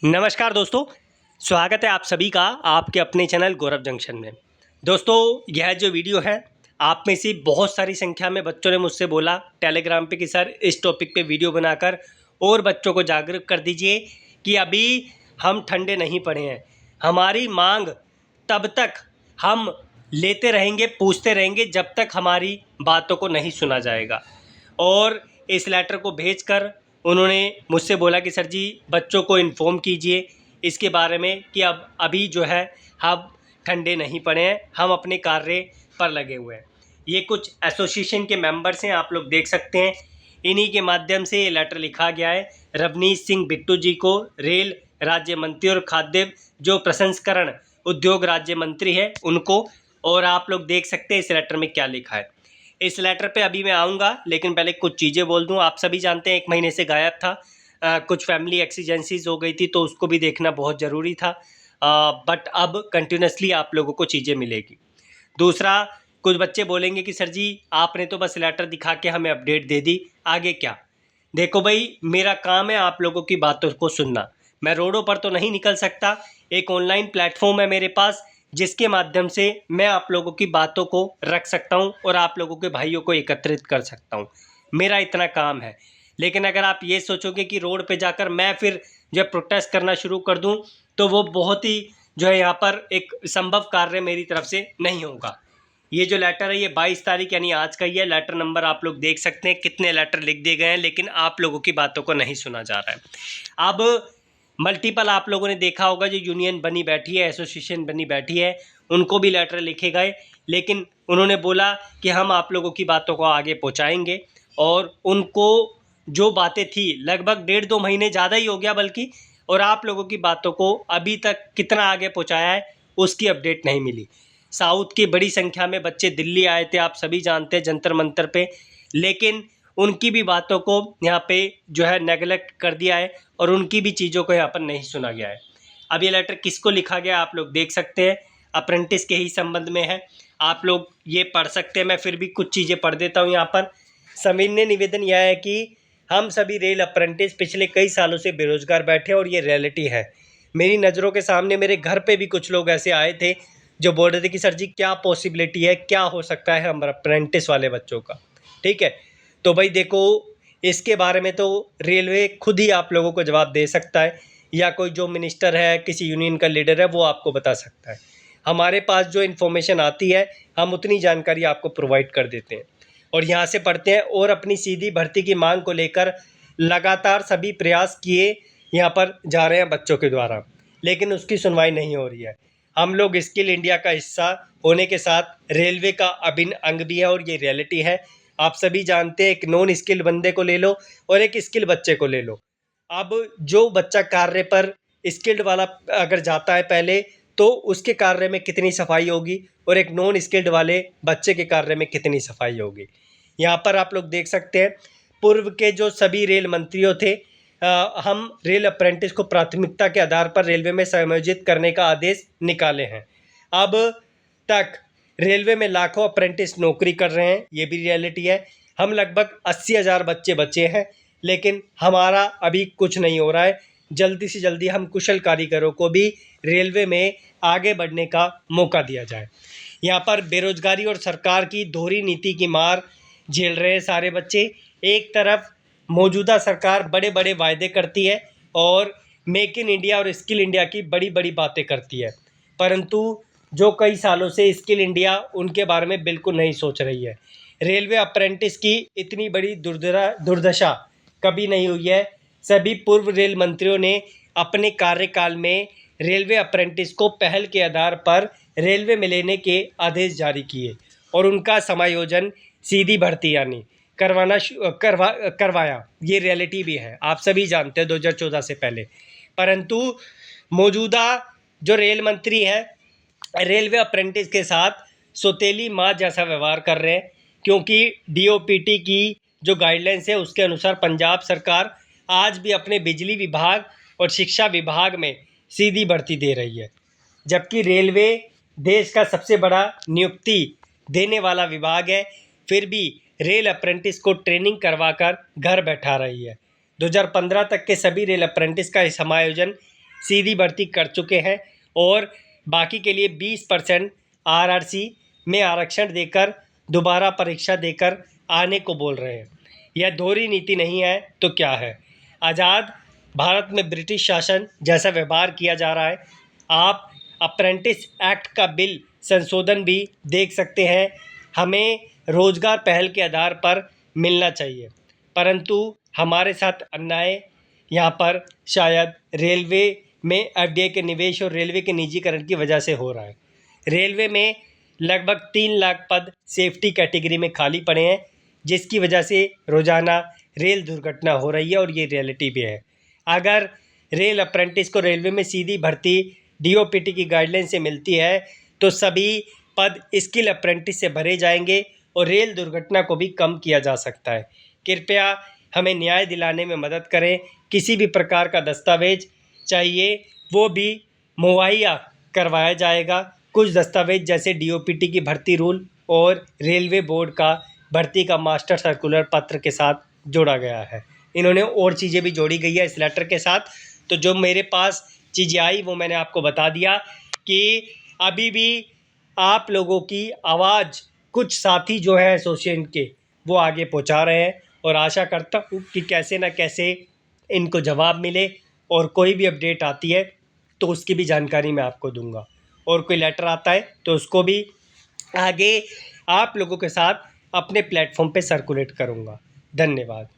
नमस्कार दोस्तों, स्वागत है आप सभी का आपके अपने चैनल गौरव जंक्शन में। दोस्तों, यह जो वीडियो है, आप में से बहुत सारी संख्या में बच्चों ने मुझसे बोला टेलीग्राम पे कि सर इस टॉपिक पे वीडियो बनाकर और बच्चों को जागरूक कर दीजिए कि अभी हम ठंडे नहीं पड़े हैं। हमारी मांग तब तक हम लेते रहेंगे, पूछते रहेंगे जब तक हमारी बातों को नहीं सुना जाएगा। और इस लेटर को भेजकर उन्होंने मुझसे बोला कि सर जी बच्चों को इन्फॉर्म कीजिए इसके बारे में कि अब अभी जो है हम ठंडे नहीं पड़े हैं, हम अपने कार्य पर लगे हुए हैं। ये कुछ एसोसिएशन के मेंबर्स हैं, आप लोग देख सकते हैं। इन्हीं के माध्यम से ये लेटर लिखा गया है रवनीत सिंह बिट्टू जी को, रेल राज्य मंत्री और खाद्य जो प्रसंस्करण उद्योग राज्य मंत्री है उनको। और आप लोग देख सकते हैं इस लेटर में क्या लिखा है। इस लेटर पे अभी मैं आऊँगा, लेकिन पहले कुछ चीज़ें बोल दूँ। आप सभी जानते हैं 1 महीने से गायब था, कुछ फैमिली एक्सीजेंसीज हो गई थी तो उसको भी देखना बहुत ज़रूरी था। बट अब कंटिन्यूसली आप लोगों को चीज़ें मिलेगी। दूसरा, कुछ बच्चे बोलेंगे कि सर जी आपने तो बस लेटर दिखा के हमें अपडेट दे दी, आगे क्या? देखो भाई, मेरा काम है आप लोगों की बातों को सुनना। मैं रोडों पर तो नहीं निकल सकता, एक ऑनलाइन प्लेटफॉर्म है मेरे पास जिसके माध्यम से मैं आप लोगों की बातों को रख सकता हूं और आप लोगों के भाइयों को एकत्रित कर सकता हूं। मेरा इतना काम है। लेकिन अगर आप ये सोचोगे कि रोड पे जाकर मैं फिर जो है प्रोटेस्ट करना शुरू कर दूं, तो वो बहुत ही जो है यहाँ पर एक संभव कार्य मेरी तरफ से नहीं होगा। ये जो लेटर है ये 22 तारीख यानी आज का ही है। लेटर नंबर आप लोग देख सकते हैं, कितने लेटर लिख दिए गए हैं, लेकिन आप लोगों की बातों को नहीं सुना जा रहा है। अब मल्टीपल आप लोगों ने देखा होगा, जो यूनियन बनी बैठी है, एसोसिएशन बनी बैठी है, उनको भी लेटर लिखे गए, लेकिन उन्होंने बोला कि हम आप लोगों की बातों को आगे पहुंचाएंगे। और उनको जो बातें थी लगभग 1.5-2 महीने ज़्यादा ही हो गया बल्कि, और आप लोगों की बातों को अभी तक कितना आगे पहुंचाया है उसकी अपडेट नहीं मिली। साउथ की बड़ी संख्या में बच्चे दिल्ली आए थे, आप सभी जानते हैं, जंतर मंतर पे, लेकिन उनकी भी बातों को यहाँ पे जो है नेगलेक्ट कर दिया है और उनकी भी चीज़ों को यहाँ पर नहीं सुना गया है। अब ये लेटर किसको लिखा गया आप लोग देख सकते हैं, अप्रेंटिस के ही संबंध में है। आप लोग ये पढ़ सकते हैं, मैं फिर भी कुछ चीज़ें पढ़ देता हूँ यहाँ पर। सविनय निवेदन यह है कि हम सभी रेल अप्रेंटिस पिछले कई सालों से बेरोजगार बैठे और ये रियलिटी है। मेरी नज़रों के सामने मेरे घर पे भी कुछ लोग ऐसे आए थे जो बोल रहे थे कि सर जी क्या पॉसिबिलिटी है, क्या हो सकता है हम अप्रेंटिस वाले बच्चों का। ठीक है, तो भाई देखो, इसके बारे में तो रेलवे खुद ही आप लोगों को जवाब दे सकता है, या कोई जो मिनिस्टर है, किसी यूनियन का लीडर है, वो आपको बता सकता है। हमारे पास जो इन्फॉर्मेशन आती है हम उतनी जानकारी आपको प्रोवाइड कर देते हैं। और यहाँ से पढ़ते हैं, और अपनी सीधी भर्ती की मांग को लेकर लगातार सभी प्रयास किए यहाँ पर जा रहे हैं बच्चों के द्वारा, लेकिन उसकी सुनवाई नहीं हो रही है। हम लोग स्किल इंडिया का हिस्सा होने के साथ रेलवे का अभिन्न अंग भी है, और ये रियलिटी है। आप सभी जानते हैं, एक नॉन स्किल बंदे को ले लो और एक स्किल बच्चे को ले लो। अब जो बच्चा कार्य पर स्किल्ड वाला अगर जाता है पहले, तो उसके कार्य में कितनी सफाई होगी और एक नॉन स्किल्ड वाले बच्चे के कार्य में कितनी सफाई होगी। यहाँ पर आप लोग देख सकते हैं, पूर्व के जो सभी रेल मंत्रियों थे, हम रेल अप्रेंटिस को प्राथमिकता के आधार पर रेलवे में समायोजित करने का आदेश निकाले हैं। अब तक रेलवे में लाखों अप्रेंटिस नौकरी कर रहे हैं, ये भी रियलिटी है। हम लगभग 80,000 बच्चे बचे हैं, लेकिन हमारा अभी कुछ नहीं हो रहा है। जल्दी से जल्दी हम कुशल कारीगरों को भी रेलवे में आगे बढ़ने का मौका दिया जाए। यहाँ पर बेरोजगारी और सरकार की दोहरी नीति की मार झेल रहे हैं सारे बच्चे। एक तरफ मौजूदा सरकार बड़े बड़े वायदे करती है और मेक इन इंडिया और स्किल इंडिया की बड़ी बड़ी बातें करती है, परंतु जो कई सालों से स्किल इंडिया उनके बारे में बिल्कुल नहीं सोच रही है। रेलवे अप्रेंटिस की इतनी बड़ी दुर्दशा कभी नहीं हुई है। सभी पूर्व रेल मंत्रियों ने अपने कार्यकाल में रेलवे अप्रेंटिस को पहल के आधार पर रेलवे में लेने के आदेश जारी किए और उनका समायोजन सीधी भर्ती यानी करवाया। ये रियलिटी भी है, आप सभी जानते हैं 2014 से पहले। परंतु मौजूदा जो रेल मंत्री है, रेलवे अप्रेंटिस के साथ सौतेली माँ जैसा व्यवहार कर रहे हैं, क्योंकि डीओपीटी की जो गाइडलाइंस है उसके अनुसार पंजाब सरकार आज भी अपने बिजली विभाग और शिक्षा विभाग में सीधी भर्ती दे रही है, जबकि रेलवे देश का सबसे बड़ा नियुक्ति देने वाला विभाग है, फिर भी रेल अप्रेंटिस को ट्रेनिंग करवाकर घर बैठा रही है। 2015 तक के सभी रेल अप्रेंटिस का समायोजन सीधी भर्ती कर चुके हैं और बाकी के लिए 20% आरआरसी में आरक्षण देकर दोबारा परीक्षा देकर आने को बोल रहे हैं। यह दोहरी नीति नहीं है तो क्या है? आज़ाद भारत में ब्रिटिश शासन जैसा व्यवहार किया जा रहा है। आप अप्रेंटिस एक्ट का बिल संशोधन भी देख सकते हैं। हमें रोजगार पहल के आधार पर मिलना चाहिए, परंतु हमारे साथ अन्याय यहाँ पर शायद रेलवे में एफडीआई के निवेश और रेलवे के निजीकरण की वजह से हो रहा है। रेलवे में लगभग 3 लाख पद सेफ्टी कैटेगरी में खाली पड़े हैं, जिसकी वजह से रोज़ाना रेल दुर्घटना हो रही है और ये रियलिटी भी है। अगर रेल अप्रेंटिस को रेलवे में सीधी भर्ती डीओपीटी की गाइडलाइन से मिलती है तो सभी पद स्किल अप्रेंटिस से भरे जाएंगे और रेल दुर्घटना को भी कम किया जा सकता है। कृपया हमें न्याय दिलाने में मदद करें। किसी भी प्रकार का दस्तावेज चाहिए वो भी मुहैया करवाया जाएगा। कुछ दस्तावेज जैसे डीओपीटी की भर्ती रूल और रेलवे बोर्ड का भर्ती का मास्टर सर्कुलर पत्र के साथ जोड़ा गया है। इन्होंने और चीज़ें भी जोड़ी गई है इस लेटर के साथ। तो जो मेरे पास चीज़ें आई वो मैंने आपको बता दिया कि अभी भी आप लोगों की आवाज़ कुछ साथी जो है एसोसिएशन के वो आगे पहुंचा रहे हैं और आशा करता हूँ कि कैसे ना कैसे इनको जवाब मिले और कोई भी अपडेट आती है तो उसकी भी जानकारी मैं आपको दूंगा और कोई लेटर आता है तो उसको भी आगे आप लोगों के साथ अपने प्लेटफॉर्म पे सर्कुलेट करूंगा। धन्यवाद।